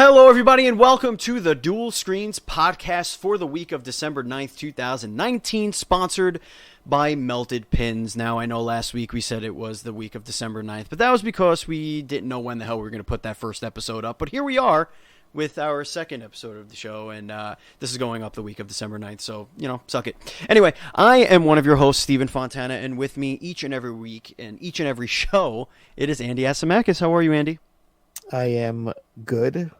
Hello, everybody, and welcome to the Dual Screens podcast for the week of December 9th, 2019, sponsored by Melted Pins. Now, I know last week we said it was the week of December 9th, but that was because we didn't know when the hell we were going to put that first episode up. But here we are with our second episode of the show, and this is going up the week of December 9th, so, suck it. Anyway, I am one of your hosts, Stephen Fontana, and with me each and every week and each and every show, it is Andy Asimakis. How are you, Andy? I am good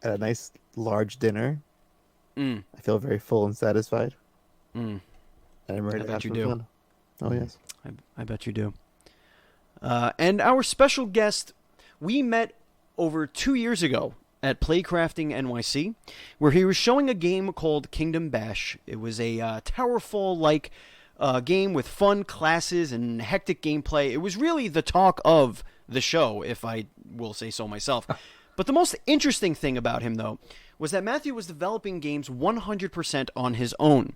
at a nice large dinner. I feel very full and satisfied. And I'm ready to have some fun. Oh, yes. I bet you do. And our special guest, we met over 2 years ago at Playcrafting NYC, where he was showing a game called Kingdom Bash. It was a Towerfall-like game with fun classes and hectic gameplay. It was really the talk of the show, if I will say so myself. But the most interesting thing about him, though, was that Matthew was developing games 100% on his own.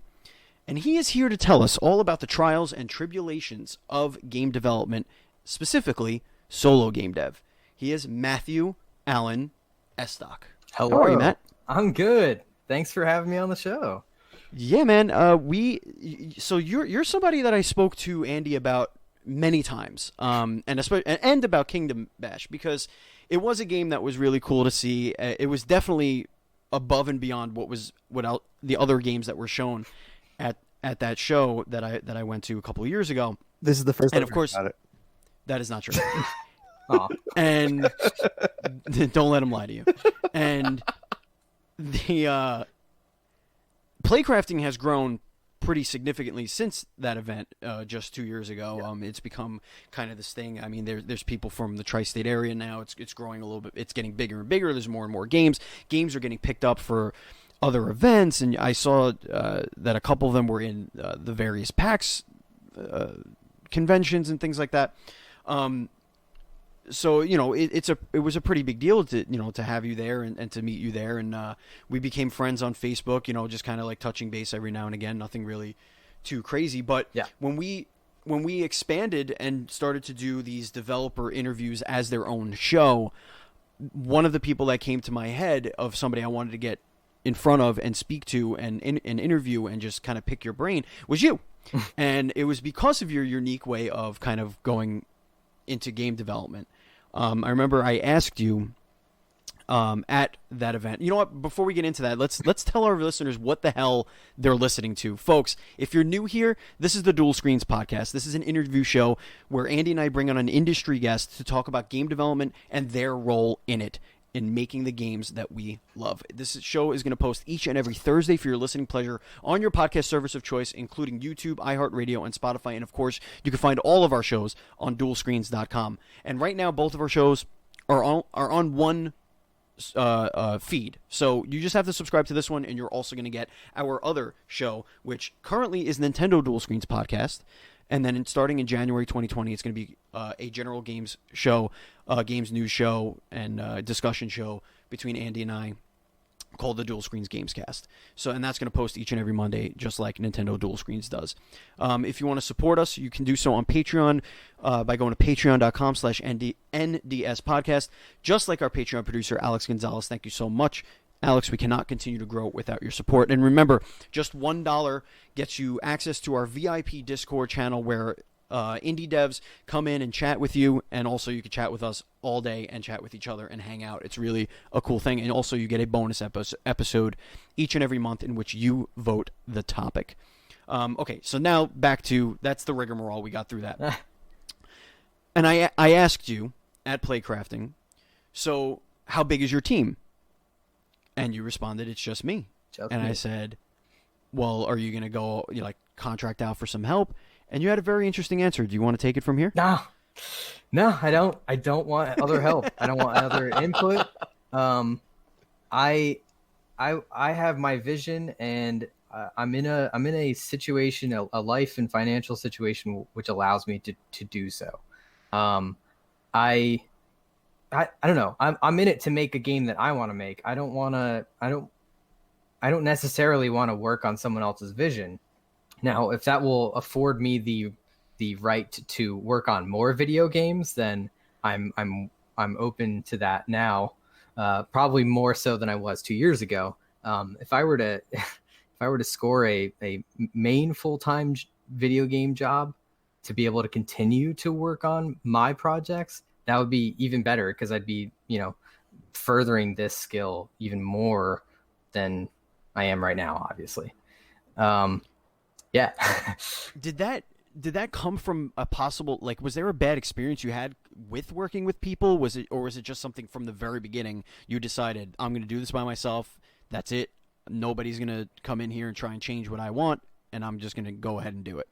And he is here to tell us all about the trials and tribulations of game development, specifically solo game dev. He is Matthew Alan Estock. Hello. How are you, Matt? I'm good. Thanks for having me on the show. Yeah, man. So you're somebody that I spoke to Andy about many times, and about Kingdom Bash, because it was a game that was really cool to see. It was definitely above and beyond what the other games that were shown at that show that I went to a couple of years ago. This is the first time and of course about it. That is not true. And don't let him lie to you. And the Playcrafting has grown pretty significantly since that event just 2 years ago. Yeah. It's become kind of this thing. I mean, there's people from the tri-state area now. It's growing a little bit. It's getting bigger and bigger. There's more and more games. Games are getting picked up for other events, and I saw that a couple of them were in the various PAX conventions and things like that. So it was a pretty big deal to have you there and to meet you there, and we became friends on Facebook. Just kind of like touching base every now and again. Nothing really too crazy, but yeah. When we expanded and started to do these developer interviews as their own show, one of the people that came to my head of somebody I wanted to get in front of and speak to and interview and just kind of pick your brain was you. And it was because of your unique way of kind of going into game development. I remember I asked you at that event. You know what? Before we get into that, let's tell our listeners what the hell they're listening to. Folks, if you're new here, this is the Dual Screens podcast. This is an interview show where Andy and I bring on an industry guest to talk about game development and their role in it, in making the games that we love. This show is going to post each and every Thursday for your listening pleasure on your podcast service of choice, including YouTube, iHeartRadio, and Spotify. And of course, you can find all of our shows on dualscreens.com. And right now, both of our shows are on one feed. So you just have to subscribe to this one, and you're also going to get our other show, which currently is Nintendo Dual Screens Podcast. And then starting in January 2020, it's going to be a general games show, games news show, and discussion show between Andy and I called the Dual Screens Gamescast. And that's going to post each and every Monday, just like Nintendo Dual Screens does. If you want to support us, you can do so on Patreon by going to patreon.com/NDS podcast. Just like our Patreon producer, Alex Gonzalez. Thank you so much, Alex. We cannot continue to grow without your support. And remember, just $1 gets you access to our VIP Discord channel where indie devs come in and chat with you, and also you can chat with us all day and chat with each other and hang out. It's really a cool thing. And also you get a bonus episode each and every month in which you vote the topic. Okay, so now back to, that's the rigmarole. We got through that. And I asked you at Playcrafting, so how big is your team? And you responded, it's just me. I said, well, are you going to go contract out for some help? And you had a very interesting answer. Do you want to take it from here? No, I don't. I don't want other help. I don't want other input. I have my vision, and I'm in a situation, a life and financial situation, which allows me to do so. I don't know. I'm in it to make a game that I want to make. I don't necessarily want to work on someone else's vision. Now, if that will afford me the right to work on more video games, then I'm open to that now. probably more so than I was 2 years ago. If I were to score a main full-time video game job to be able to continue to work on my projects, that would be even better, because I'd be, furthering this skill even more than I am right now, obviously. Yeah. Did that come from a possible, like, was there a bad experience you had with working with people? Was it just something from the very beginning you decided, I'm going to do this by myself, that's it, nobody's going to come in here and try and change what I want, and I'm just going to go ahead and do it?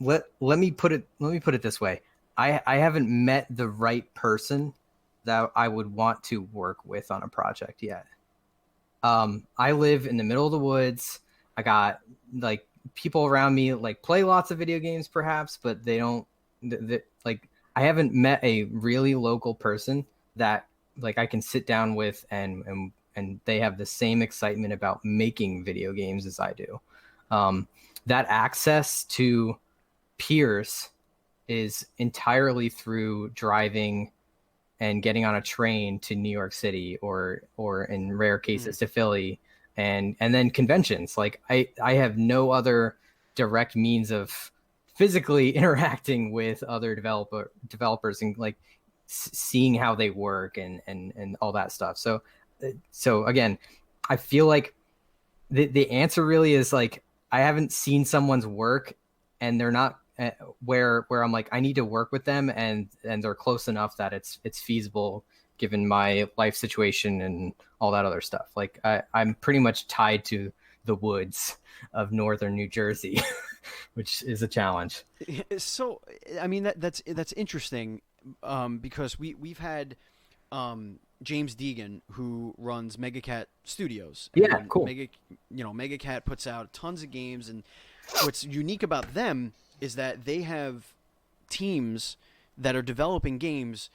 Let me put it this way. I haven't met the right person that I would want to work with on a project yet. I live in the middle of the woods. I got like people around me like play lots of video games perhaps, but they don't like, I haven't met a really local person that like I can sit down with and they have the same excitement about making video games as I do. That access to peers is entirely through driving and getting on a train to New York City or in rare cases to Philly, and then conventions. Like I have no other direct means of physically interacting with other developers and like seeing how they work and all that stuff. So again, I feel like the answer really is like, I haven't seen someone's work and they're not where I'm like, I need to work with them and they're close enough that it's feasible given my life situation and all that other stuff. Like I'm pretty much tied to the woods of northern New Jersey, which is a challenge. So, I mean, that's interesting, because we've had James Deegan, who runs MegaCat Studios. Yeah, cool. MegaCat puts out tons of games, and what's unique about them is that they have teams that are developing games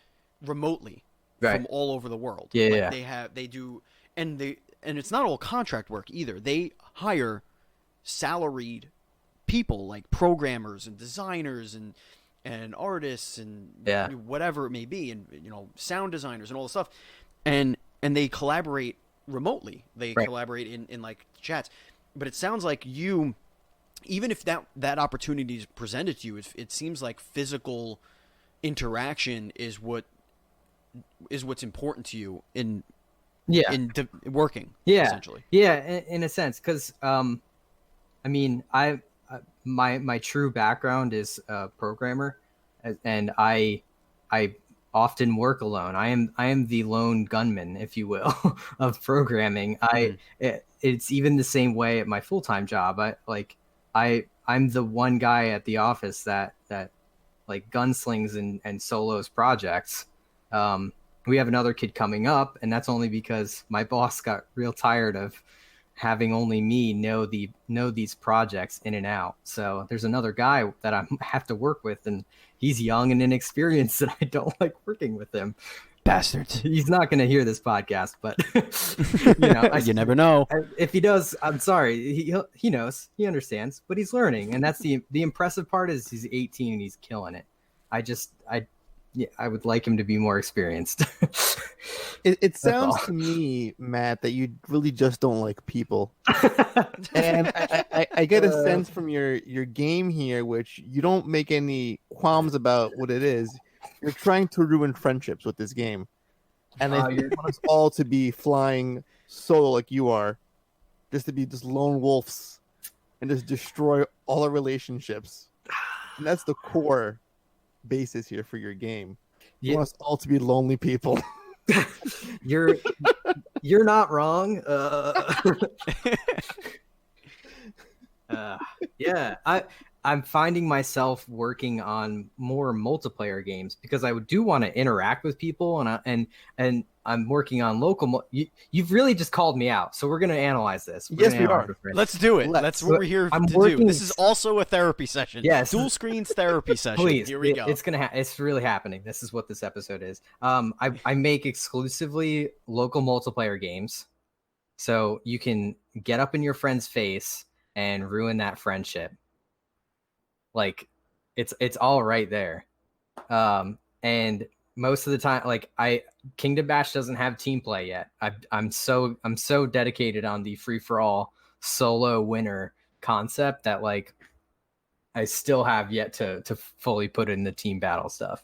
remotely from all over the world. Yeah, They do, and it's not all contract work either. They hire salaried people like programmers and designers and artists and whatever it may be, and sound designers and all this stuff, and they collaborate remotely. They collaborate in like chats. But it sounds like you, even if that opportunity is presented to you, it seems like physical interaction is what's important to you in working. Essentially. In a sense, because I mean, my true background is a programmer, and I often work alone. I am the lone gunman, if you will, of programming. It's even the same way at my full-time job. I'm the one guy at the office that like gunslings and solos projects. We have another kid coming up, and that's only because my boss got real tired of having only me know these projects in and out. So there's another guy that I have to work with, and he's young and inexperienced, and I don't like working with him. Bastards. He's not going to hear this podcast, but you never know. If he does, I'm sorry. He knows, he understands, but he's learning, and that's the impressive part is he's 18 and he's killing it. I would like him to be more experienced. It sounds to me, Matt, that you really just don't like people. And I get a sense from your game here, which you don't make any qualms about what it is. You're trying to ruin friendships with this game. And I want us all to be flying solo like you are, just to be just lone wolves and just destroy all our relationships. And that's the core basis here for your game. You want us all to be lonely people. You're not wrong. I'm finding myself working on more multiplayer games because I do want to interact with people, and I'm working on local. You've really just called me out, so we're going to analyze this. Yes, we are. Let's do it. That's what we're here to do. This is also a therapy session. Yes, Dual Screens therapy session. Please, here we go. It's really happening. This is what this episode is. I make exclusively local multiplayer games, so you can get up in your friend's face and ruin that friendship. Like, it's all right there. And most of the time, like Kingdom Bash doesn't have team play yet. I'm so dedicated on the free for all solo winner concept that like I still have yet to fully put in the team battle stuff.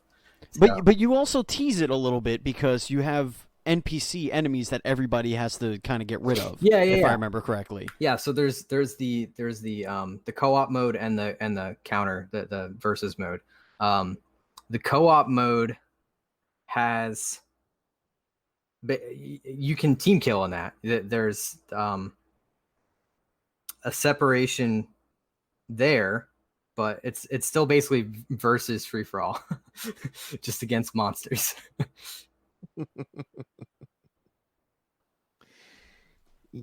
So. But you also tease it a little bit because you have NPC enemies that everybody has to kind of get rid of. If I remember correctly. Yeah. So there's the co-op mode and the counter the versus mode. The co-op mode has, but you can team kill in that. There's a separation there, but it's still basically versus free for all, just against monsters.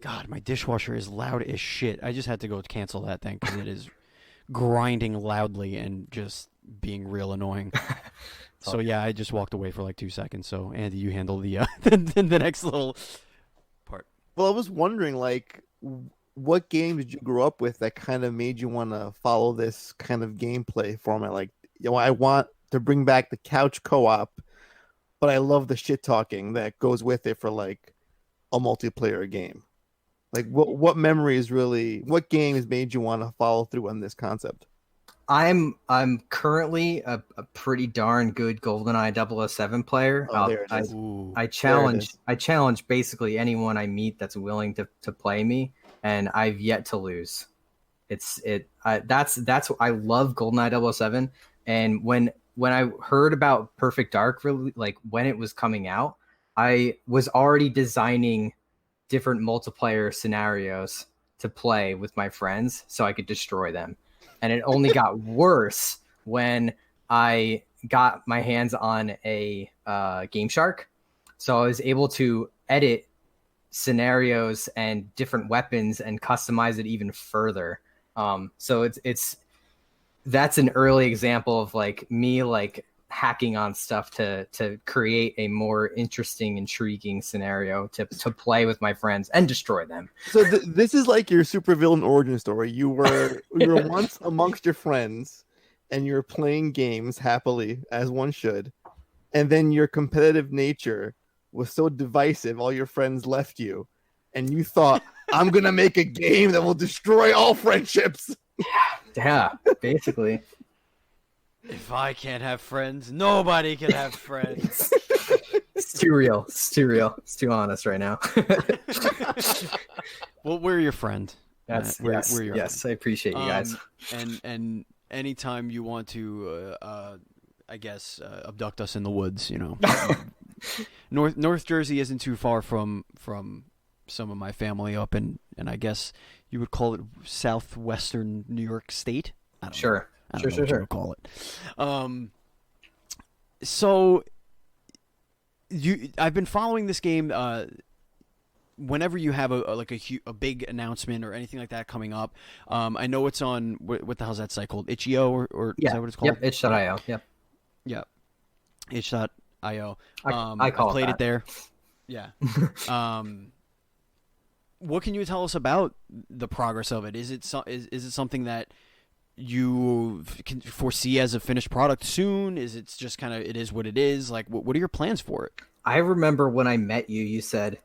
God, my dishwasher is loud as shit. I just had to go cancel that thing because it is grinding loudly and just being real annoying. So yeah, I just walked away for like 2 seconds. So Andy, you handle the the next little part. Well, I was wondering, like, what game did you grow up with that kind of made you want to follow this kind of gameplay format? Like, I want to bring back the couch co-op, but I love the shit talking that goes with it for like a multiplayer game. Like, what memories really? What game has made you want to follow through on this concept? I'm currently a pretty darn good GoldenEye 007 player. Oh, there it is. I challenge basically anyone I meet that's willing to play me, and I've yet to lose. That's I love GoldenEye 007, and when I heard about Perfect Dark, really, like when it was coming out, I was already designing different multiplayer scenarios to play with my friends so I could destroy them. And it only got worse when I got my hands on a Game Shark. So I was able to edit scenarios and different weapons and customize it even further. So that's an early example of like me like hacking on stuff to create a more interesting, intriguing scenario to play with my friends and destroy them. So this is like your supervillain origin story. You were once amongst your friends, and you were playing games happily as one should, and then your competitive nature was so divisive, all your friends left you, and you thought, "I'm gonna make a game that will destroy all friendships." Yeah, basically. If I can't have friends, nobody can have friends. It's too real. It's too honest right now. Well, we're your friend. We're your friend. I appreciate you guys. And anytime you want to, I guess, abduct us in the woods, you know, North Jersey isn't too far from some of my family up in, and I guess you would call it southwestern New York State. I don't know. I don't know what you would call it. So I've been following this game. Whenever you have a big announcement or anything like that coming up, I know it's on what the hell's that site called? Itch.io or is that what it's called? Yep, itch.io. Yep. Yeah, itch.io. I played it there. Yeah. What can you tell us about the progress of it? Is it something that you can foresee as a finished product soon? Is it just kind of it is what it is? Like, what are your plans for it? I remember when I met you, you said,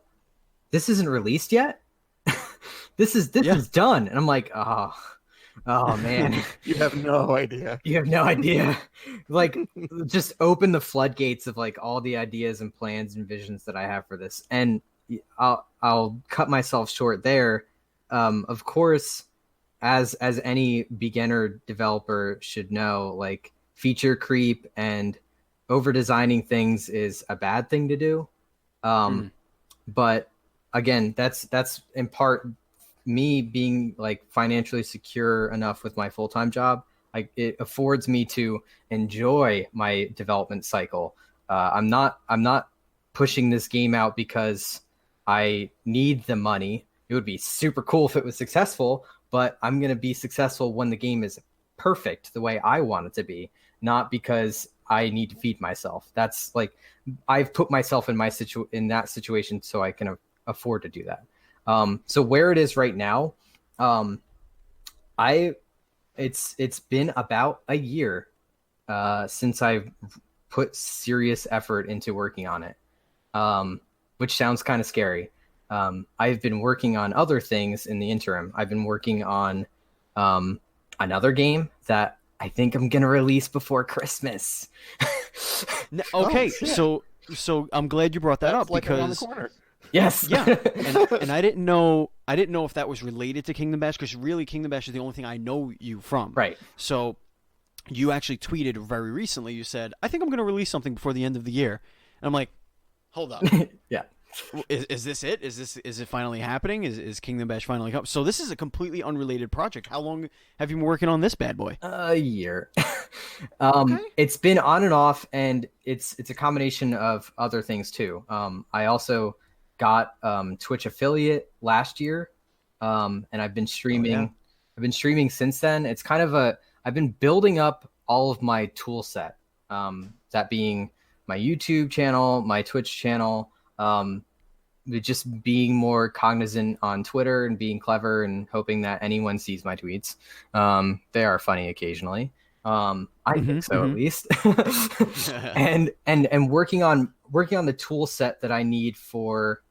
"This isn't released yet. This is done," and I'm like, "Oh man, you have no idea. You have no idea." Like, just open the floodgates of like all the ideas and plans and visions that I have for this, and I'll cut myself short there. Of course. As any beginner developer should know, like feature creep and over designing things is a bad thing to do. But again, that's in part me being like financially secure enough with my full-time job. Like it affords me to enjoy my development cycle. I'm not pushing this game out because I need the money. It would be super cool if it was successful, but I'm going to be successful when the game is perfect the way I want it to be, not because I need to feed myself. That's like, I've put myself in that situation so I can afford to do that. So where it is right now, it's been about a year since I've put serious effort into working on it, which sounds kind of scary. I've been working on other things in the interim. I've been working on another game that I think I'm gonna release before Christmas. Okay, so I'm glad you brought that up like around the because corner. Yes. yeah, and I didn't know if that was related to Kingdom Bash, because really Kingdom Bash is the only thing I know you from. Right. So you actually tweeted very recently. You said, "I think I'm going to release something before the end of the year," and I'm like, "Hold up, Yeah. is this it? Is it finally happening? Is Kingdom Bash finally up?" So this is a completely unrelated project. How long have you been working on this bad boy? A year. Okay. It's been on and off, and it's a combination of other things too. I also got Twitch affiliate last year, and I've been streaming. Oh, yeah. I've been streaming since then. It's kind of I've been building up all of my tool set. That being my YouTube channel, my Twitch channel. Just being more cognizant on Twitter and being clever and hoping that anyone sees my tweets. They are funny occasionally. I think so, at least. and working on the tool set that I need for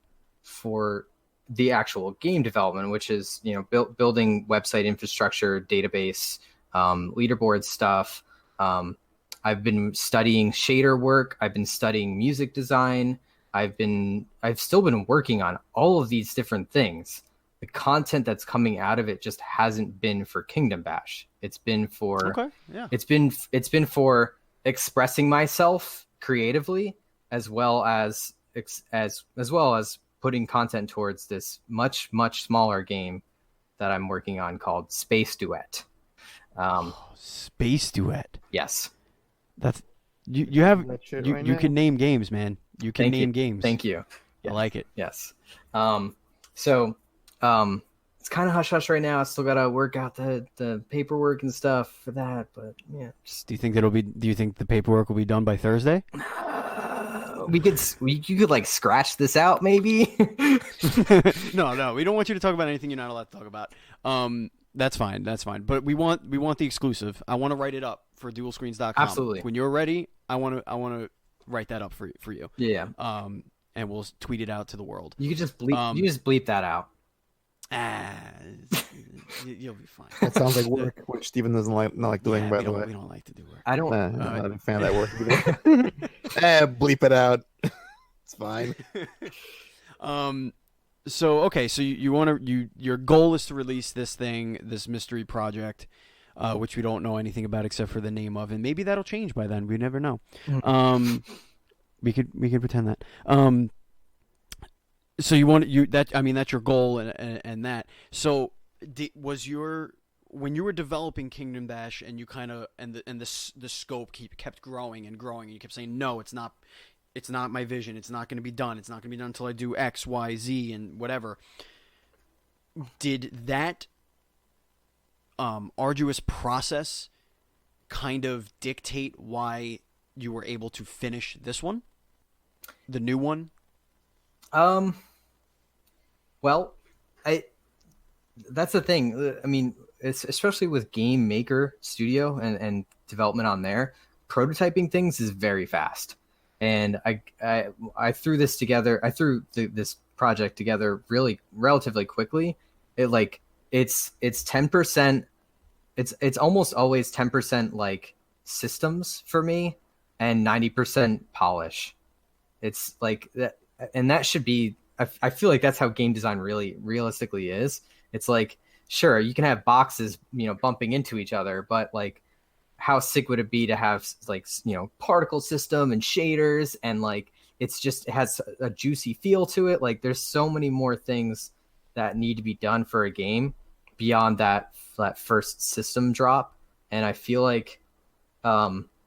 the actual game development, which is, you know, building website infrastructure, database, leaderboard stuff. I've been studying shader work. I've been studying music design. I've still been working on all of these different things. The content that's coming out of it just hasn't been for Kingdom Bash. It's been for it's been for expressing myself creatively, as well as putting content towards this much smaller game that I'm working on called Space Duet. Space Duet. Yes. That's you have Right you now. can name games, man. You can name games. Thank you. I like it. Yes. So it's kind of hush hush right now. I still gotta work out the paperwork and stuff for that. But yeah. Do you think the paperwork will be done by Thursday? You could like scratch this out maybe. No, we don't want you to talk about anything you're not allowed to talk about. That's fine. But we want the exclusive. I want to write it up for dualscreens.com. Absolutely. When you're ready, I want to write that up for you. Yeah. And we'll tweet it out to the world. You could just bleep that out. You'll be fine. That sounds like work, which Steven doesn't like doing. By the way, we don't like to do work. I don't. I'm not a fan of that work either. Bleep it out. It's fine. So okay, so your goal is to release this mystery project, which we don't know anything about except for the name of, and maybe that'll change by then. We never know. We could pretend that. So that's your goal and that. So when you were developing Kingdom Bash and you kind of and the scope kept growing and growing, and you kept saying, no, it's not my vision, it's not going to be done, it's not going to be done until I do X, Y, Z and whatever. Did that arduous process kind of dictate why you were able to finish this one, the new one? Well, that's the thing. I mean, it's, especially with Game Maker Studio and development on there, prototyping things is very fast. And I threw this together. I threw this project together relatively quickly. It's 10%. It's almost always 10% like systems for me and 90% polish. It's like that, and that should be. I feel like that's how game design really realistically is. It's like, sure, you can have boxes, bumping into each other, but like, how sick would it be to have like, particle system and shaders, and like, it has a juicy feel to it. Like, there's so many more things that need to be done for a game beyond that first system drop. And I feel like the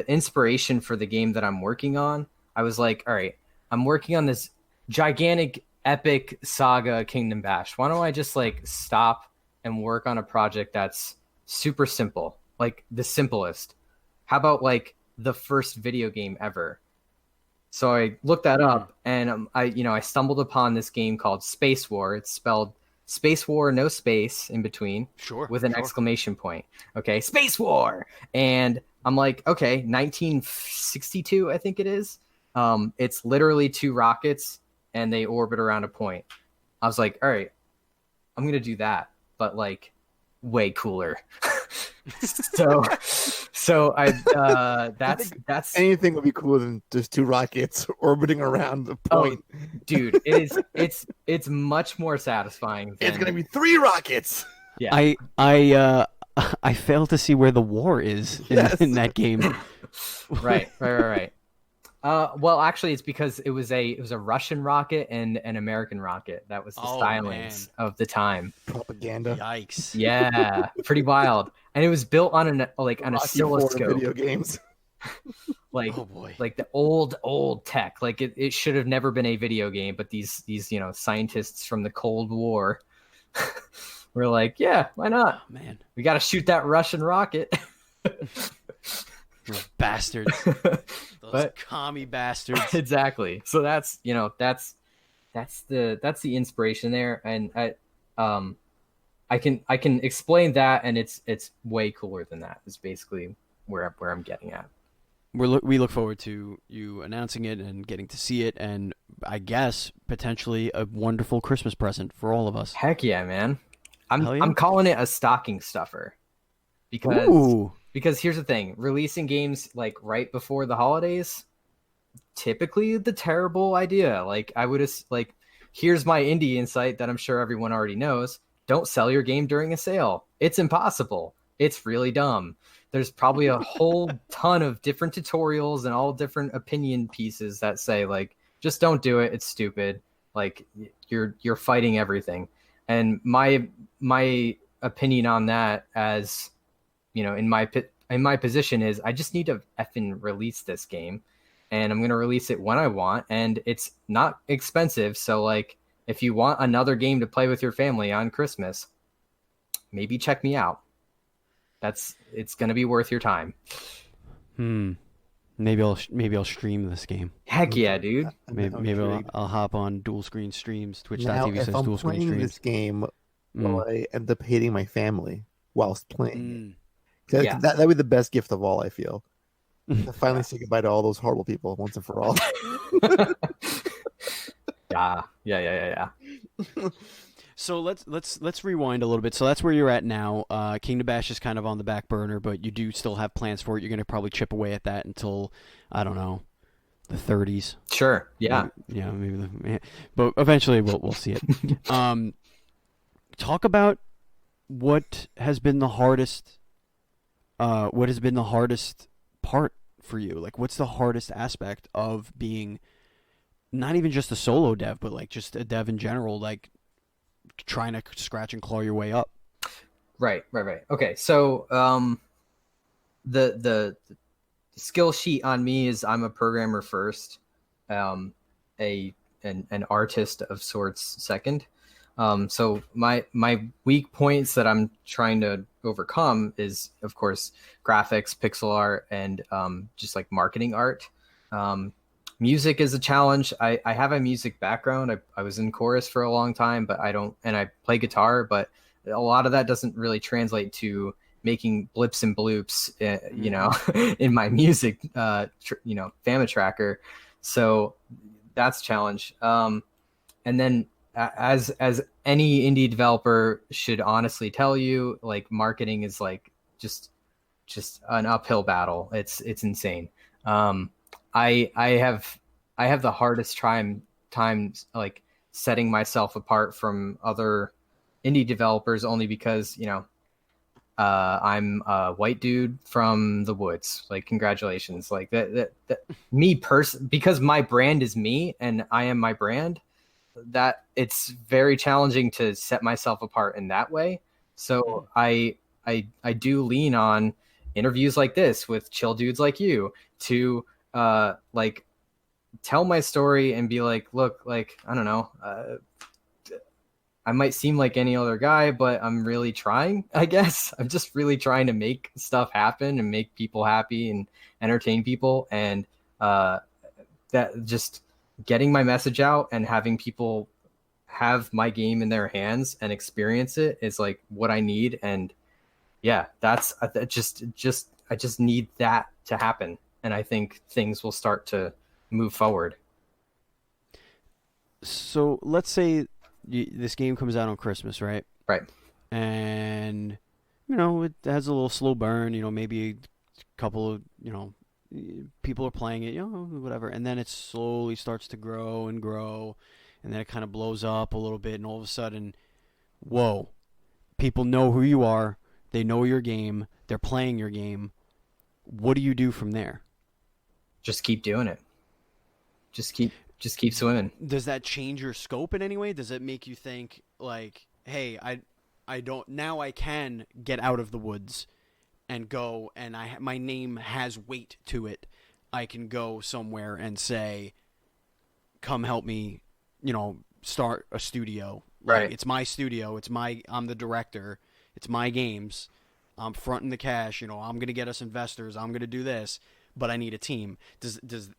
inspiration for the game that I'm working on, I was like, all right, I'm working on this gigantic epic saga Kingdom Bash. Why don't I just like stop and work on a project that's super simple, like the simplest? How about like the first video game ever? So I looked that up, and I stumbled upon this game called Space War. It's spelled Space War, no space in between, Sure. with an exclamation point. Okay, Space War. And I'm like, okay, 1962, I think it is. It's literally 2 rockets and they orbit around a point. I was like, all right, I'm going to do that, but like way cooler. so that's Anything would be cooler than just 2 rockets orbiting around the point. Oh, dude, it's much more sasatisfying. It's gonna be 3 rockets. Yeah. I fail to see where the war is in that game. Right. Well, actually, it's because it was a Russian rocket and an American rocket. That was the stylings of the time. Propaganda. Yikes. Yeah, pretty wild. And it was built on an oscilloscope. Video games. Like, oh boy. Like the old tech. Like it should have never been a video game, but these scientists from the Cold War were like, yeah, why not? Oh, man, we got to shoot that Russian rocket. Those bastards. Those commie bastards. Exactly. So that's the inspiration there, and I can explain that, and it's way cooler than that. Is basically where I'm getting at. We look forward to you announcing it and getting to see it, and I guess potentially a wonderful Christmas present for all of us. Heck yeah, man! I'm calling it a stocking stuffer because Ooh. Because here's the thing, releasing games like right before the holidays, typically the terrible idea. Like here's my indie insight that I'm sure everyone already knows. Don't sell your game during a sale. It's impossible. It's really dumb. There's probably a whole ton of different tutorials and all different opinion pieces that say like, just don't do it. It's stupid. Like you're fighting everything. And my opinion on that, as you know, in my position, is I just need to effing release this game, and I'm going to release it when I want, and it's not expensive. So like, if you want another game to play with your family on Christmas, maybe check me out. It's going to be worth your time. Maybe I'll stream this game. Heck yeah, dude. Maybe I'll hop on dual screen streams. Twitch.tv says dual screen playing streams. This game, will I end up hating my family whilst playing it? Yeah. That would be the best gift of all, I feel. To finally say goodbye to all those horrible people once and for all. Yeah. So let's rewind a little bit. So that's where you're at now. Kingdom Bash is kind of on the back burner, but you do still have plans for it. You're going to probably chip away at that until, I don't know, the 30s. Sure. Yeah. Maybe. But eventually we'll see it. Talk about what has been the hardest. What has been the hardest part for you? Like, what's the hardest aspect of being not even just a solo dev, but like just a dev in general? Like, trying to scratch and claw your way up. Right. Okay, so the skill sheet on me is I'm a programmer first, an artist of sorts second. So my weak points that I'm trying to overcome is, of course, graphics, pixel art, and just like marketing art. Music is a challenge. I have a music background. I was in chorus for a long time, but I play guitar, but a lot of that doesn't really translate to making blips and bloops, in my music, Fama tracker. So that's a challenge. And then as any indie developer should honestly tell you, like, marketing is like just an uphill battle. It's insane. I have the hardest time like setting myself apart from other indie developers, only because I'm a white dude from the woods. Like, congratulations. Like that because my brand is me and I am my brand, that it's very challenging to set myself apart in that way. So I do lean on interviews like this with chill dudes like you to like tell my story and be like, look, like, I don't know, I might seem like any other guy, but I'm really trying, I guess. I'm just really trying to make stuff happen and make people happy and entertain people. And that just getting my message out and having people have my game in their hands and experience it is like what I need. And yeah, that's I just need that to happen. And I think things will start to move forward. So let's say this game comes out on Christmas, right? Right. And it has a little slow burn. Maybe a couple of people are playing it, whatever, and then it slowly starts to grow and grow, and then it kind of blows up a little bit, and all of a sudden, whoa, people know who you are, they know your game, they're playing your game. What do you do from there? Just keep doing it. Just keep swimming. Does that change your scope in any way? Does it make you think like, hey, I don't now I can get out of the woods and go, and my name has weight to it. I can go somewhere and say, come help me, start a studio. Like, Right. it's my studio. I'm the director. It's my games. I'm fronting the cash. I'm going to get us investors. I'm going to do this, but I need a team. Is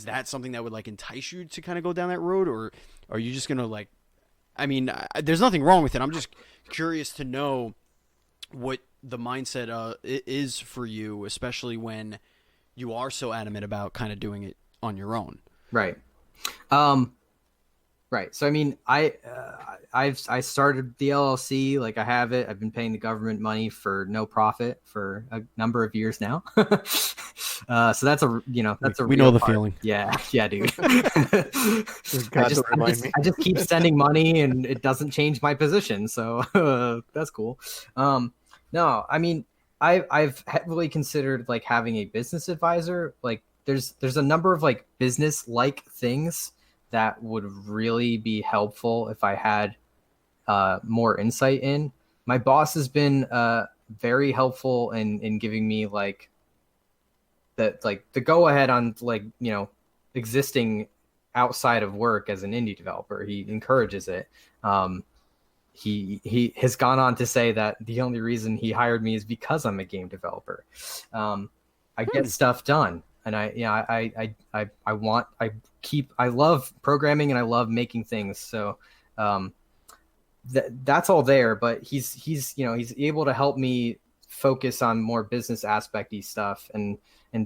that something that would like entice you to kind of go down that road, or are you just going to like, there's nothing wrong with it. I'm just curious to know what the mindset is for you, especially when you are so adamant about kind of doing it on your own. Right. Right. So, I started the LLC, like I have it. I've been paying the government money for no profit for a number of years now. So that's we know the part. feeling. Yeah. Yeah, dude. God, don't remind me. I just keep sending money and it doesn't change my position. So that's cool. No, I've heavily considered like having a business advisor. Like there's a number of like business like things that would really be helpful if I had more insight in. My boss has been very helpful in giving me like the go ahead on like, existing outside of work as an indie developer. He encourages it. He has gone on to say that the only reason he hired me is because I'm a game developer. I get stuff done, and I love programming and I love making things. So that's all there, but he's able to help me focus on more business aspecty stuff, and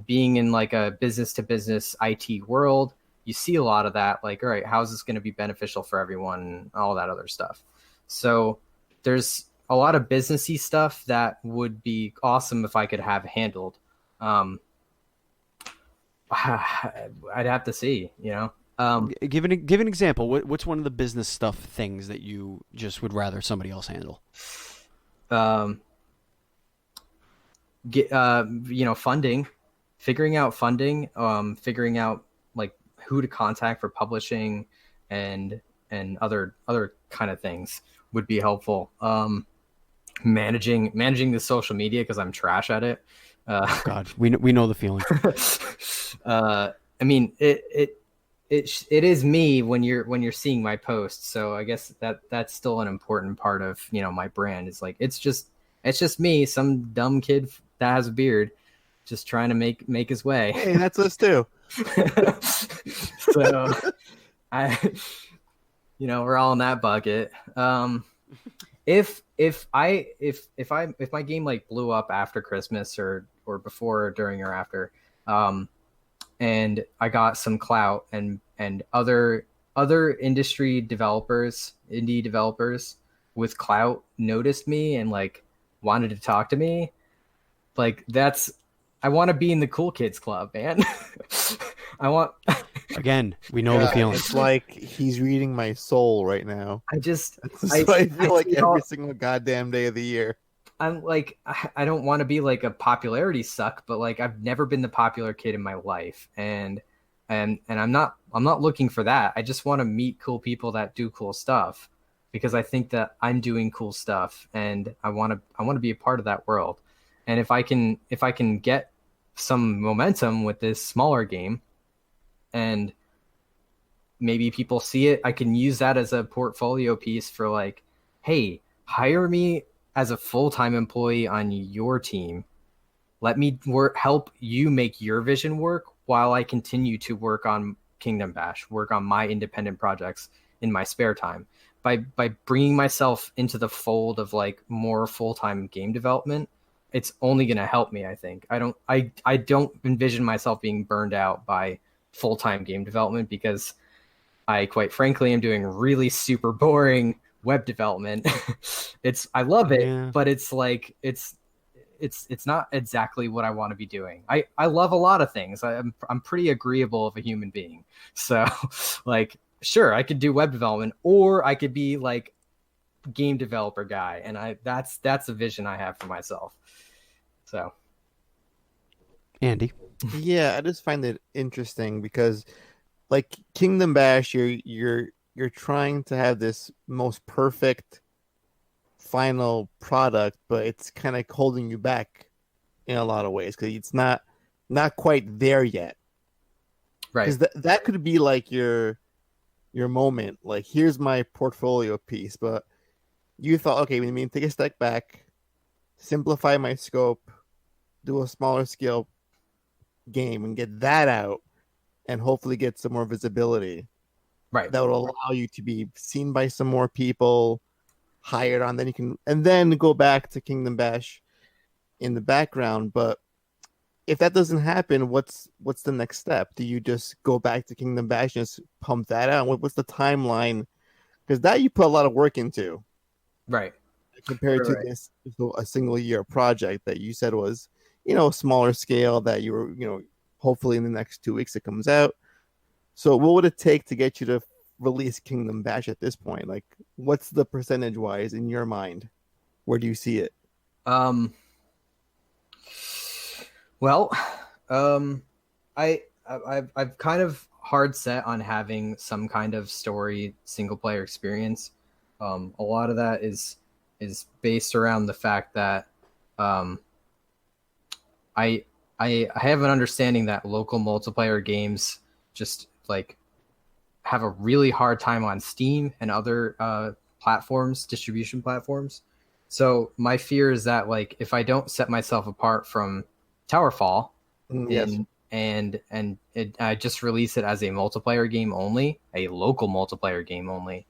being in like a business to business IT world, you see a lot of that. Like, all right, how is this going to be beneficial for everyone? And all that other stuff. So there's a lot of businessy stuff that would be awesome if I could have handled. I'd have to see, Give an example. What's one of the business stuff things that you just would rather somebody else handle? Funding, figuring out funding, figuring out like who to contact for publishing and other kind of things would be helpful. Managing the social media, because I'm trash at it. God, we know the feeling. It is me when you're seeing my posts. So I guess that's still an important part of my brand. Is like it's just me, some dumb kid that has a beard, just trying to make his way. Hey, that's us too. So we're all in that bucket. If my game like blew up after Christmas or before or during or after, and I got some clout and other indie developers with clout noticed me and like wanted to talk to me, like I want to be in the cool kids club, man. Again, we know the feeling. It's like he's reading my soul right now. I feel like every single goddamn day of the year. I'm like, I don't want to be like a popularity suck, but like I've never been the popular kid in my life, and I'm not looking for that. I just want to meet cool people that do cool stuff, because I think that I'm doing cool stuff, and I want to be a part of that world. And if I can get some momentum with this smaller game, and maybe people see it, I can use that as a portfolio piece for like, hey, hire me as a full-time employee on your team. Let me help you make your vision work while I continue to work on Kingdom Bash, work on my independent projects, in my spare time. By bringing myself into the fold of like more full-time game development, it's only going to help me. I think I don't envision myself being burned out by full-time game development, because I quite frankly am doing really super boring web development. I love it, Yeah. but it's like it's not exactly what I want to be doing. I love a lot of things. I'm pretty agreeable of a human being. So like, sure, I could do web development, or I could be like game developer guy, and that's a vision I have for myself. So Andy. Yeah, I just find it interesting because like Kingdom Bash, you're trying to have this most perfect final product, but it's kind of holding you back in a lot of ways because it's not quite there yet. right, Because that could be like your moment. Like, here's my portfolio piece, but you thought, okay, we mean take a step back, simplify my scope, do a smaller scale game, and get that out, and hopefully get some more visibility. right, That would allow you to be seen by some more people, hired on. Then you can, and then go back to Kingdom Bash in the background. But if that doesn't happen, what's the next step? Do you just go back to Kingdom Bash and just pump that out? What's the timeline? Because that you put a lot of work into right, compared to right. this a single year project that you said was, smaller scale, that you were, hopefully in the next 2 weeks it comes out. So what would it take to get you to release Kingdom Bash at this point? Like, what's the percentage wise in your mind? Where do you see it? Well, I've kind of hard set on having some kind of story single player experience. A lot of that is based around the fact that I have an understanding that local multiplayer games just like have a really hard time on Steam and other platforms, distribution platforms. So my fear is that like if I don't set myself apart from Towerfall Yes. I just release it as a multiplayer game only, a local multiplayer game only,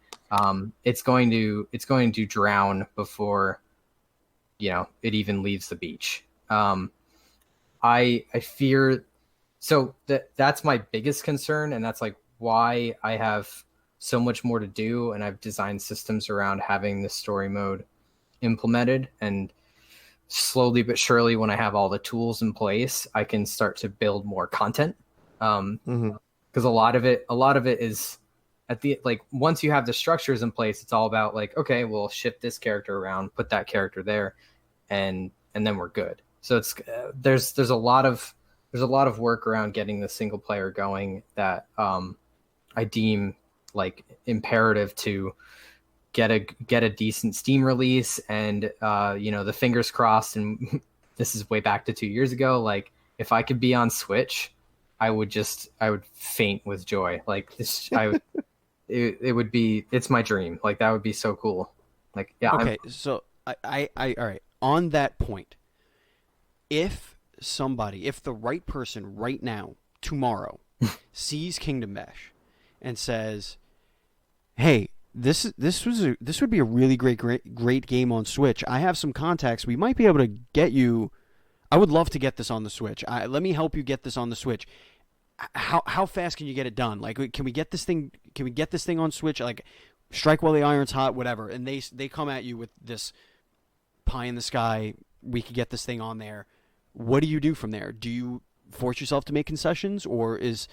it's going to drown before it even leaves the beach. I fear, so that's my biggest concern, and that's like why I have so much more to do, and I've designed systems around having the story mode implemented, and slowly but surely, when I have all the tools in place, I can start to build more content. Because a lot of it is at the, like, once you have the structures in place, it's all about like, okay, we'll shift this character around, put that character there, and then we're good. So it's there's a lot of work around getting the single player going that I deem like imperative to get a decent Steam release, and the fingers crossed, and this is way back to 2 years ago, like if I could be on Switch, I would faint with joy. Like this, it would be, it's my dream. Like that would be so cool. Like, yeah. Okay, so I all right, on that point, if the right person right now, tomorrow, sees Kingdom Bash and says, "Hey, this would be a really great game on Switch. I have some contacts. We might be able to get you. I would love to get this on the Switch. Let me help you get this on the Switch. How fast can you get it done? Like, can we get this thing? Can we get this thing on Switch? Like, strike while the iron's hot, whatever." And they come at you with this pie in the sky. We could get this thing on there. What do you do from there? Do you force yourself to make concessions, or is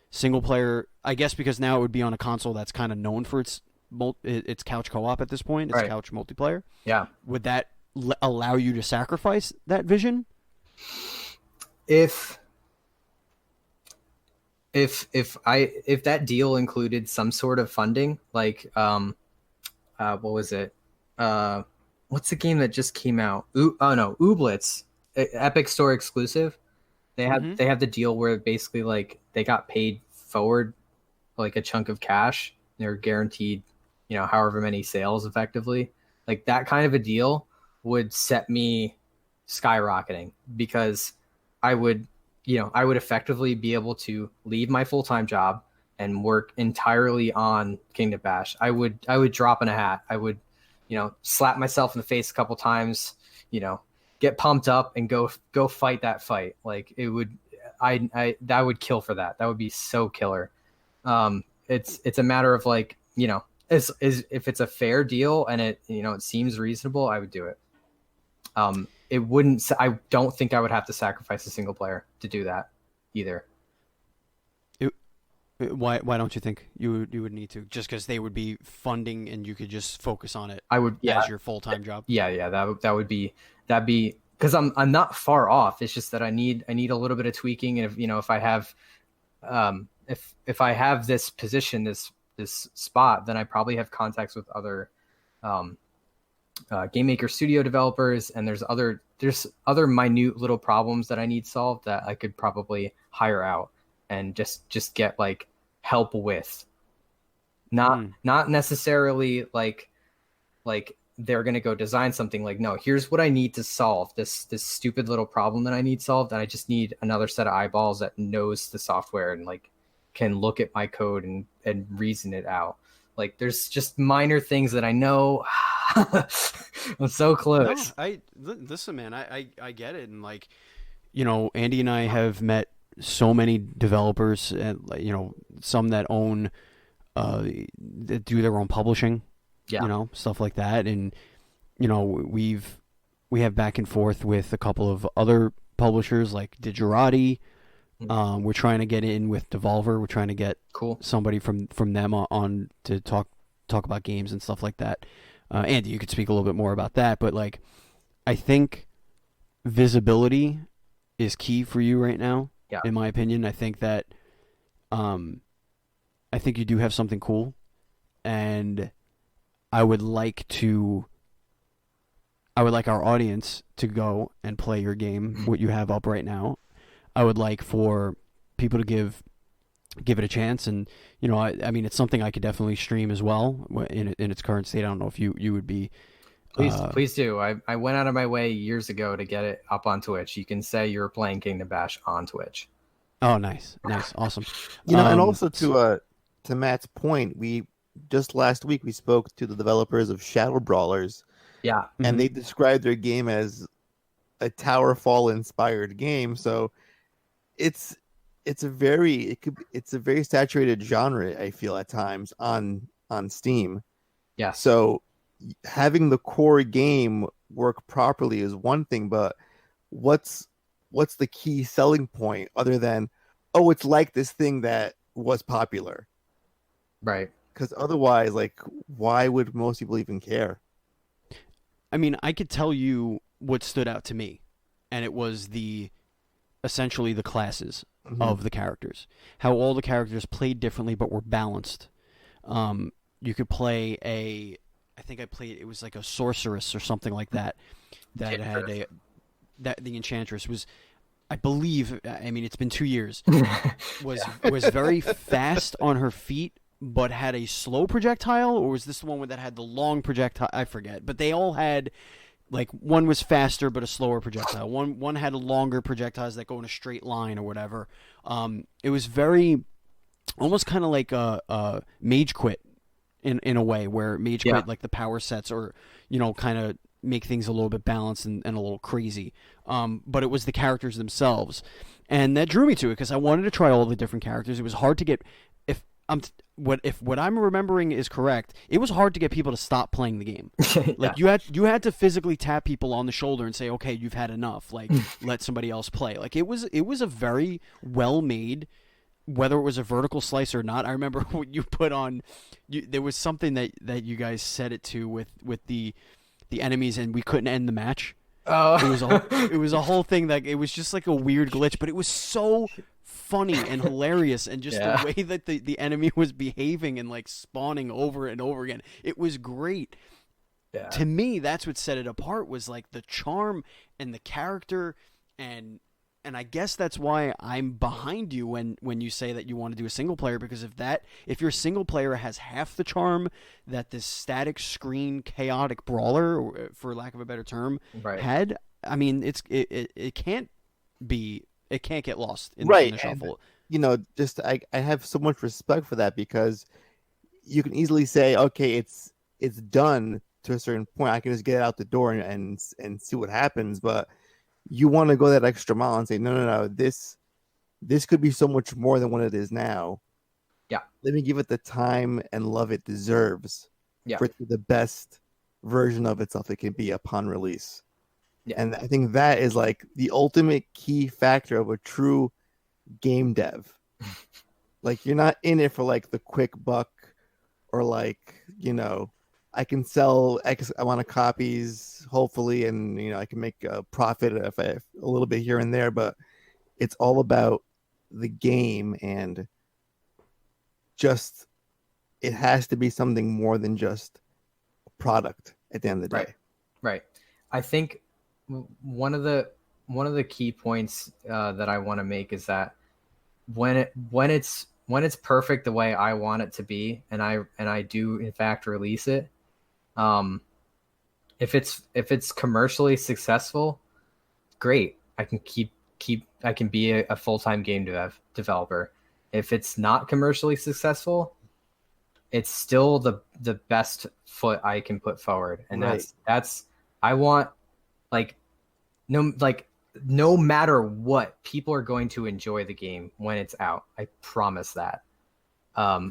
single player? I guess because now it would be on a console that's kind of known for its couch co-op at this point. It's Right. couch multiplayer. Yeah. Would that allow you to sacrifice that vision? If that deal included some sort of funding, like what was it? What's the game that just came out? Ooblets, Epic Store exclusive. They have the deal where basically like they got paid forward like a chunk of cash. They're guaranteed, however many sales effectively. Like that kind of a deal would set me skyrocketing, because I would effectively be able to leave my full-time job, and work entirely on Kingdom Bash, I would drop in a hat. I would, slap myself in the face a couple times, get pumped up and go fight that fight. Like it would, I would kill for that. That would be so killer. It's a matter of like, is if it's a fair deal and it, it seems reasonable, I would do it. It wouldn't, I don't think I would have to sacrifice a single player to do that either. Why don't you think you would need to? Just because they would be funding and you could just focus on it. I would, as your full-time job. Yeah. That'd be because I'm not far off. It's just that I need a little bit of tweaking. And if I have, if I have this position, this spot, then I probably have contacts with other, game maker studio developers, and there's other minute little problems that I need solved that I could probably hire out and just get like help with, not necessarily like they're going to go design something. Like, no, here's what I need to solve, this stupid little problem that I need solved, and I just need another set of eyeballs that knows the software and like can look at my code and reason it out. Like there's just minor things that I know. I'm so close. No, listen, man, I get it. And like, Andy and I have met so many developers, and some that own, that do their own publishing, stuff like that. And, we have back and forth with a couple of other publishers like Digerati. We're trying to get in with Devolver. We're trying to get somebody from them on to talk about games and stuff like that. Andy, you could speak a little bit more about that, but like, I think visibility is key for you right now. Yeah. In my opinion, I think that, I think you do have something cool, and I would like our audience to go and play your game, what you have up right now. I would like for people to give it a chance, and I mean, it's something I could definitely stream as well in its current state. I don't know if you would be. Please do. I went out of my way years ago to get it up on Twitch. You can say you're playing Kingdom Bash on Twitch. Oh, nice, awesome. And also to Matt's point, we just last week we spoke to the developers of Shadow Brawlers. Yeah, and they described their game as a Towerfall inspired game. So it's a very saturated genre, I feel, at times on Steam. Yeah. So having the core game work properly is one thing, but what's the key selling point other than, oh, it's like this thing that was popular? Right. Because otherwise, like, why would most people even care? I mean, I could tell you what stood out to me, and it was essentially the classes of the characters. How all the characters played differently but were balanced. You could play it was like a sorceress or something like that. That had the enchantress was, I believe, I mean, it's been 2 years, was very fast on her feet, but had a slow projectile, or was this the one that had the long projectile? I forget. But they all had, like, one was faster but a slower projectile. One had a longer projectiles that go in a straight line or whatever. It was very, almost kind of like a Mage Quit in a way, where Mage Quit, like the power sets, or kind of make things a little bit balanced and a little crazy. But it was the characters themselves, and that drew me to it because I wanted to try all the different characters. It was hard to get, if what I'm remembering is correct, it was hard to get people to stop playing the game. Like you had to physically tap people on the shoulder and say, okay, you've had enough. Like, let somebody else play. Like, it was a very well made, whether it was a vertical slice or not. I remember what you put on. There was something that you guys set it to with the enemies, and we couldn't end the match. Oh, it was a whole thing. That it was just like a weird glitch, but it was so funny and hilarious, and just the way that the enemy was behaving and like spawning over and over again. It was great. Yeah. To me, that's what set it apart, was like the charm and the character, and I guess that's why I'm behind you when you say that you want to do a single player, because if your single player has half the charm that this static screen chaotic brawler, for lack of a better term, had, I mean, it can't get lost in the shuffle. just I have so much respect for that, because you can easily say, okay, it's done to a certain point. I can just get it out the door and see what happens. But you want to go that extra mile and say, no, this could be so much more than what it is now. Yeah. Let me give it the time and love it deserves. Yeah. For it to be the best version of itself it can be upon release. Yeah. And I think that is like the ultimate key factor of a true game dev. Like, you're not in it for like the quick buck, or like, I can sell X amount of copies, hopefully, and I can make a profit if a little bit here and there, but it's all about the game, and just it has to be something more than just a product at the end of the day. Right. I think one of the key points that I want to make is that when it's perfect the way I want it to be, and I do in fact release it, if it's commercially successful, great. I can be a full-time game developer. If it's not commercially successsul, it's still the best foot I can put forward, and Right. that's I want, no matter what, people are going to enjoy the game when it's out. I promise that.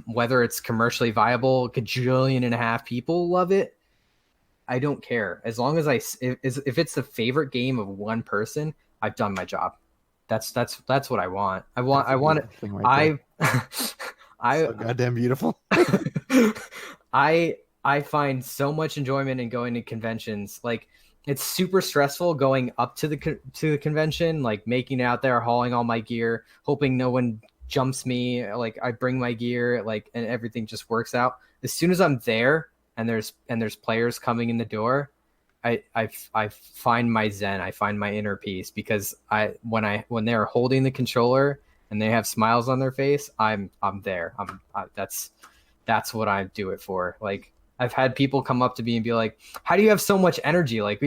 Whether it's commercially viable, 1.5 people love it, I don't care. As long as if it's the favorite game of one person, I've done my job. That's what I want. I want it. Right there. So goddamn beautiful. I find so much enjoyment in going to conventions. Like, it's super stressful going up to the convention, like making it out there, hauling all my gear, hoping no one jumps me. Like, I bring my gear, like, and everything just works out. As soon as I'm there and there's players coming in the door, I find my zen. I find my inner peace, because when they're holding the controller and they have smiles on their face, I'm there. That's what I do it for. Like, I've had people come up to me and be like, "How do you have so much energy? Like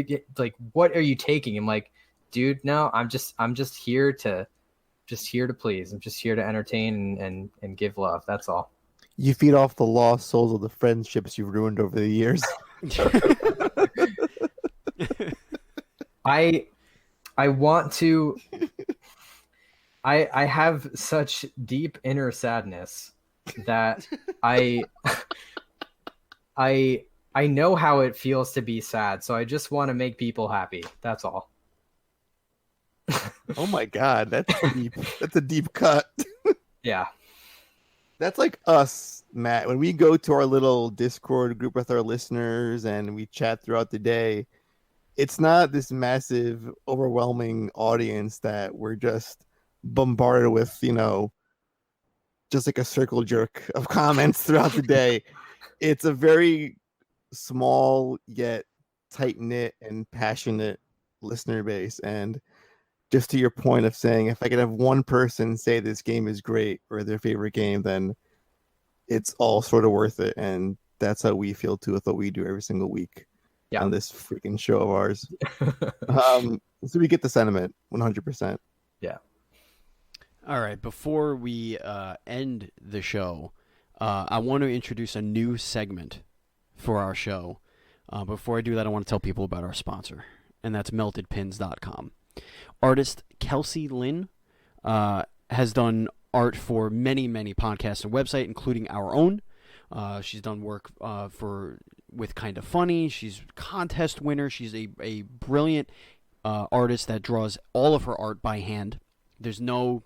what are you taking?" I'm like, "Dude, no, I'm just here to please. I'm just here to entertain and give love. That's all." You feed off the lost souls of the friendships you've ruined over the years. I want to. I have such deep inner sadness that I know how it feels to be sad, so I just want to make people happy. That's all. Oh my god, that's deep. That's a deep cut. Yeah. That's like us, Matt. When we go to our little Discord group with our listeners and we chat throughout the day, it's not this massive, overwhelming audience that we're just bombarded with, just like a circle jerk of comments throughout the day. It's a very small yet tight-knit and passionate listener base. And just to your point of saying, if I could have one person say this game is great or their favorite game, then it's all sort of worth it. And that's how we feel too with what we do every single week on this freaking show of ours. So we get the sentiment 100%. Yeah. All right. Before we end the show, I want to introduce a new segment for our show. Before I do that, I want to tell people about our sponsor, and that's meltedpins.com. Artist Kelsey Lynn has done art for many, many podcasts and websites, including our own. She's done work with Kinda Funny. She's a contest winner. She's a brilliant artist that draws all of her art by hand. There's no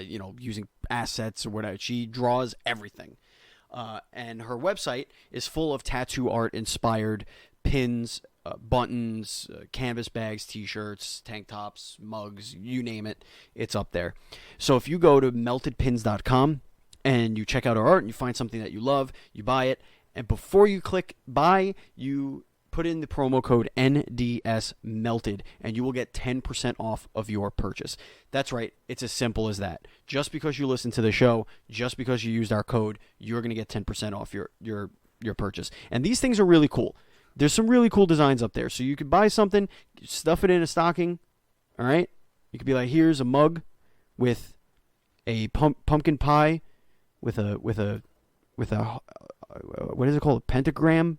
using assets or whatever. She draws everything. And her website is full of tattoo art inspired pins, buttons, canvas bags, t-shirts, tank tops, mugs, you name it, it's up there. So if you go to meltedpins.com and you check out our art and you find something that you love, you buy it, and before you click buy, you put in the promo code NDSmelted and you will get 10% off of your purchase. That's right, it's as simple as that. Just because you listen to the show, just because you used our code, you're going to get 10% off your purchase. And these things are really cool. There's some really cool designs up there. So you could buy something, stuff it in a stocking, all right? You could be like, here's a mug with a pumpkin pie with a what is it called? A pentagram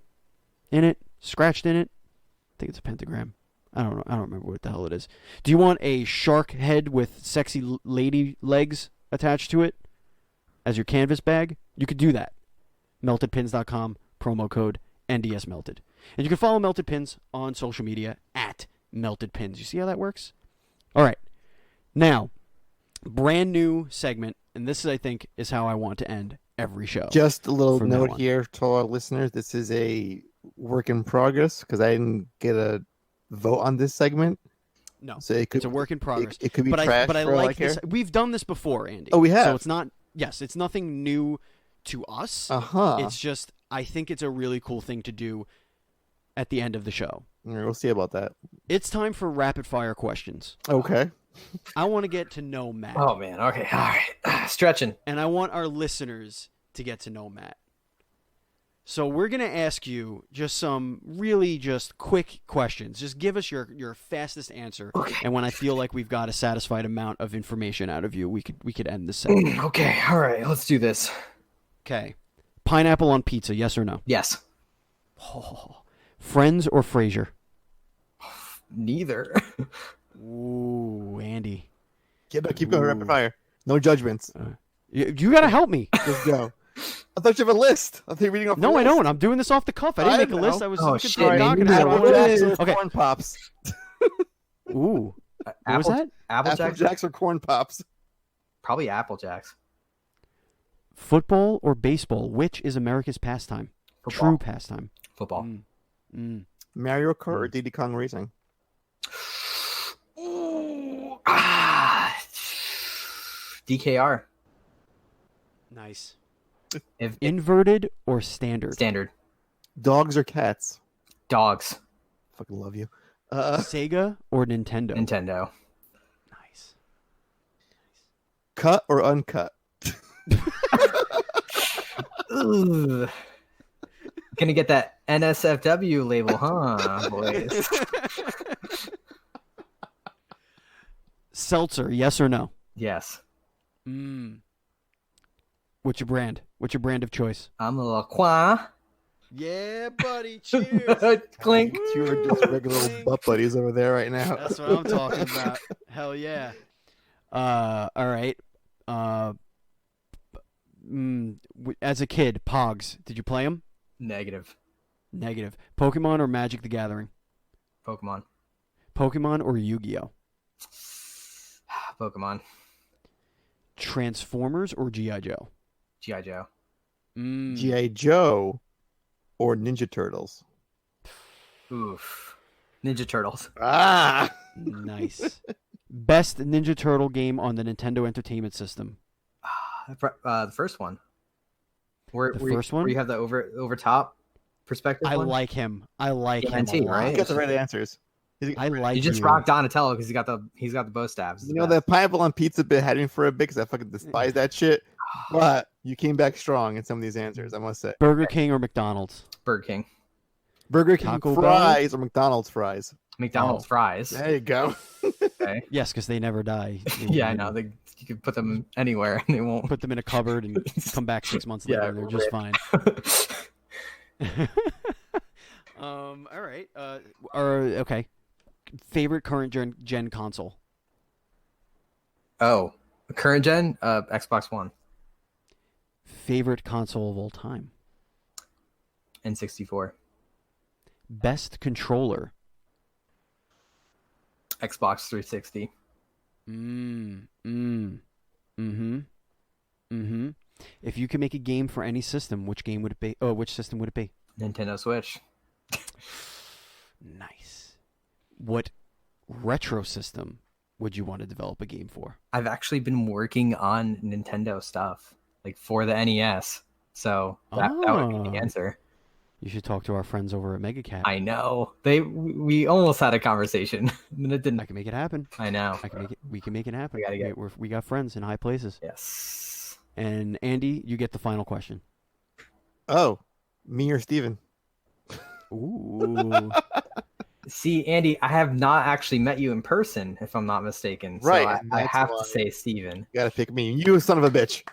in it, scratched in it. I think it's a pentagram. I don't know. I don't remember what the hell it is. Do you want a shark head with sexy lady legs attached to it as your canvas bag? You could do that. meltedpins.com, promo code NDSmelted. And you can follow Melted Pins on social media at Melted Pins. You see how that works? All right. Now, brand new segment, and this, I think, is how I want to end every show. Just a little from now note on. here to our listeners. This is a work in progress because I didn't get a vote on this segment. No, So it's a work in progress. It could be but trash. I for all like care. this. We've done this before, Andy. Oh, we have? So it's not. Yes, it's nothing new to us. It's just I think it's a really cool thing to do at the end of the show. We'll see about that. It's time for rapid fire questions. Okay. I want to get to know Matt. Oh man. Okay. All right. Stretching. And I want our listeners to get to know Matt. So we're going to ask you just some really just quick questions. Just give us your fastest answer. Okay. And when I feel like we've got a satisfied amount of information out of you, we could end this segment. Okay. All right. Let's do this. Okay. Pineapple on pizza, yes or no? Yes. Oh. Friends or Frasier? Neither. Ooh, Andy. Keep going. Rapid fire. No judgments. You got to help me. Just go. I thought you have a list. I think you're reading off. No, a I list. don't. I'm doing this off the cuff. I didn't I make a know. list. I was Oh, looking shit, through a man. document. I don't know what it is. Applejack or Okay. corn pops. Ooh. What was that? Applejack. Applejacks or corn pops. Probably Applejacks. Football or baseball? Which is America's pastime? Football. True pastime. Football. Mario Kart or Diddy Kong Racing. DKR. Nice. If Inverted or standard? standard. Dogs or cats. Dogs. Fucking love you. Sega or Nintendo? Nintendo. Nice. Cut or uncut. Ugh. Gonna get that NSFW label, huh, boys? Seltzer, yes or no? Yes. What's your brand? What's your brand of choice? I'm a LaCroix. Yeah, buddy. Cheers. Clink. You are just regular old butt buddies over there right now. That's what I'm talking about. Hell yeah. All right. As a kid, Pogs. Did you play them? Negative. Negative. Pokemon or Magic the Gathering? Pokemon. Pokemon or Yu-Gi-Oh? Pokemon. Transformers or G.I. Joe? G.I. Joe. G.I. Joe or Ninja Turtles. Oof. Ninja Turtles. Ah! Nice. Best Ninja Turtle game on the Nintendo Entertainment System? The first one. Where First one? Where you have the over top perspective. I one? like him. I like him TNT, a lot. right? He got the right answers. I like You just rock Donatello because he's got the bow stabs. You know, that pineapple on pizza bit had me for a bit because I fucking despise that shit. But you came back strong in some of these answers, I must say. Burger King or McDonald's? Burger King. Burger King Taco Bell? fries or McDonald's fries. McDonald's fries. There you go. Okay. Yes, because they never die. Yeah, I know. You can put them anywhere and they won't. Put them in a cupboard and come back 6 months later. Yeah, They're just right. fine. All right. Okay. Favorite current gen console? Oh, current gen, Xbox One, Favorite console of all time? N64, Best controller? Xbox 360. If you could make a game for any system, which game would it be? Oh, which system would it be? Nintendo Switch. Nice. What retro system would you want to develop a game for? I've actually been working on Nintendo stuff, like for the NES. So that would be the answer. You should talk to our friends over at MegaCat. I know. We almost had a conversation, and it didn't. I can make it happen. I know. We can make it happen. We gotta get- We got friends in high places. Yes. And Andy, you get the final question. Oh, me or Steven? Ooh. See, Andy, I have not actually met you in person, if I'm not mistaken. Right, So and I that's have why. to say Steven. You gotta pick me. You son of a bitch.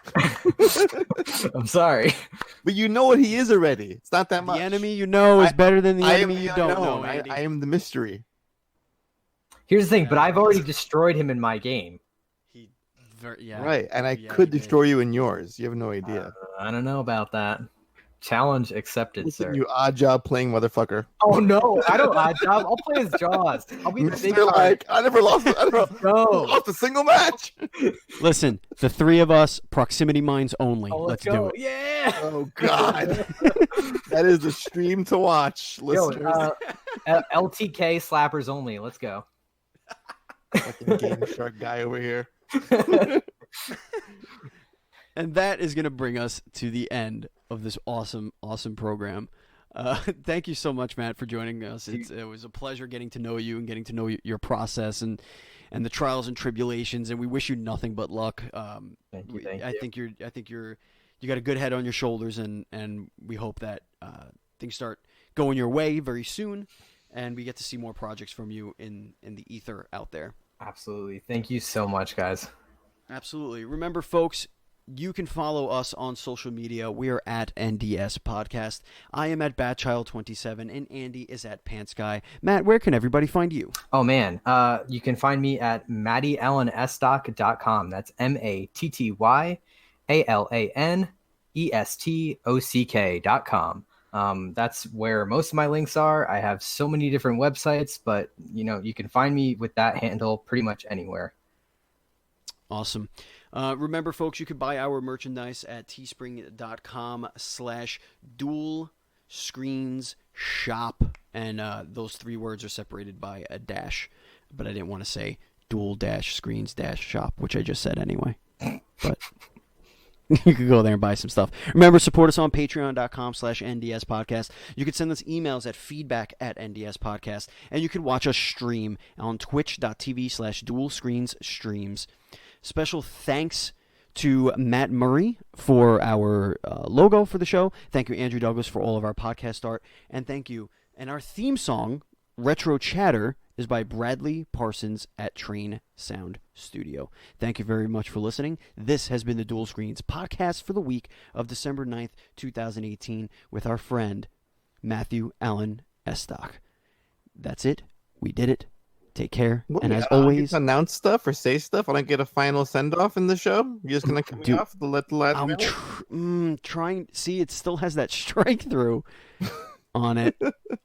I'm sorry. But you know what he is already. It's not that much. The enemy you know is better than the I am enemy the you don't know, unknown. Andy. I am the mystery. Here's the thing, but I've already destroyed him in my game. Right, and I Yeah, could he did. destroy you in yours. You have no idea. I don't know about that. Challenge accepted, Listen, sir. you odd job playing motherfucker. Oh no, I don't odd job. I'll play as Jaws. I'll be the big Mr. Like, I never lost a single match. Listen, the three of us, proximity mines only. Oh, let's go. do it. Yeah. Oh God, that is the stream to watch, Yo, listeners. LTK slappers only. Let's go. Fucking Game Shark guy over here. And that is going to bring us to the end of this awesome, awesome program. Thank you so much, Matt, for joining us. It was a pleasure getting to know you and getting to know your process and the trials and tribulations. And we wish you nothing but luck. Thank you. I think you got a good head on your shoulders, and we hope that things start going your way very soon, and we get to see more projects from you in the ether out there. Absolutely. Thank you so much, guys. Absolutely. Remember, folks, you can follow us on social media. We are at NDS Podcast. I am at Batchild27, and Andy is at Pantsky. Matt, where can everybody find you? Oh, man. You can find me at MattyAlanEstock.com. That's MattyAlanEstock.com. That's where most of my links are. I have so many different websites, but, you can find me with that handle pretty much anywhere. Awesome. Remember, folks, you can buy our merchandise at teespring.com/dual screens shop. And those three words are separated by a dash. But I didn't want to say dual-screens-shop, which I just said anyway. But you can go there and buy some stuff. Remember, support us on patreon.com/NDS podcast. You can send us emails at feedback@NDS podcast. And you can watch us stream on twitch.tv/dual screens streams. Special thanks to Matt Murray for our logo for the show. Thank you, Andrew Douglas, for all of our podcast art. And thank you. And our theme song, Retro Chatter, is by Bradley Parsons at Train Sound Studio. Thank you very much for listening. This has been the Dual Screens podcast for the week of December 9th, 2018, with our friend, Matthew Alan Estock. That's it. We did it. Take care. And as always, announce stuff or say stuff. I don't get a final send off in the show. You're just gonna cut me off to let the last. I'm trying. See, it still has that strike through on it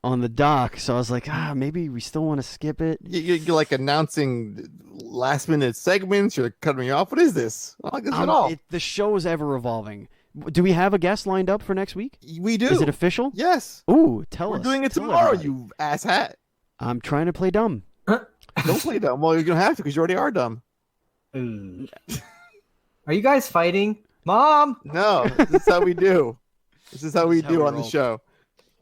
on the dock. So I was like, maybe we still want to skip it. You're like announcing last minute segments. You're cutting me off. What is this? I don't like this at all. The show is ever evolving. Do we have a guest lined up for next week? We do. Is it official? Yes. Ooh, tell us. We're doing it Tell tomorrow. everybody. You asshat. I'm trying to play dumb. Don't play dumb. Well, you're gonna have to because you already are dumb. Are you guys fighting? Mom! No, this is how we do. This is how we do on the roll. show.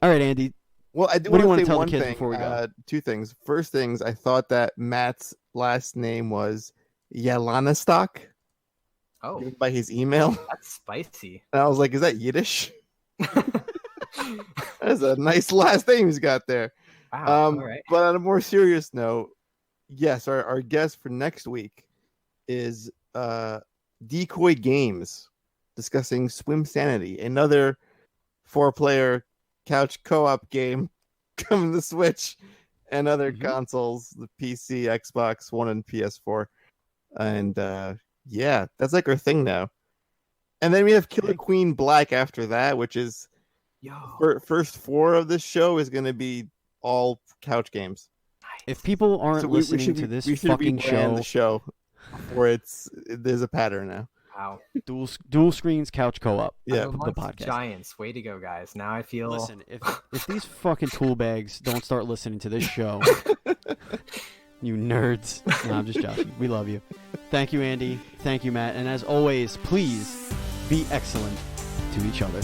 All right, Andy. Well, I do What do you want wanna to say tell the one kids thing. before we go? Two things. First things, I thought that Matt's last name was Yelanastock Oh, by his email. that's spicy. And I was like, is that Yiddish? That's a nice last name he's got there. Wow. All right. But on a more serious note, yes, our guest for next week is Decoy Games discussing Swim Sanity, another 4-player couch co-op game coming to Switch and other consoles, the PC, Xbox One, and PS4. And yeah, that's like our thing now. And then we have Killer Queen Black after that, which is first 4 of this show is going to be all couch games. If people aren't listening to this fucking the show, where there's a pattern now. Wow. Dual screens couch co-op. Yeah, the podcast. Giants. Way to go, guys. Now I feel. Listen, if these fucking tool bags don't start listening to this show, you nerds. No, I'm just joking. We love you. Thank you, Andy. Thank you, Matt. And as always, please be excellent to each other.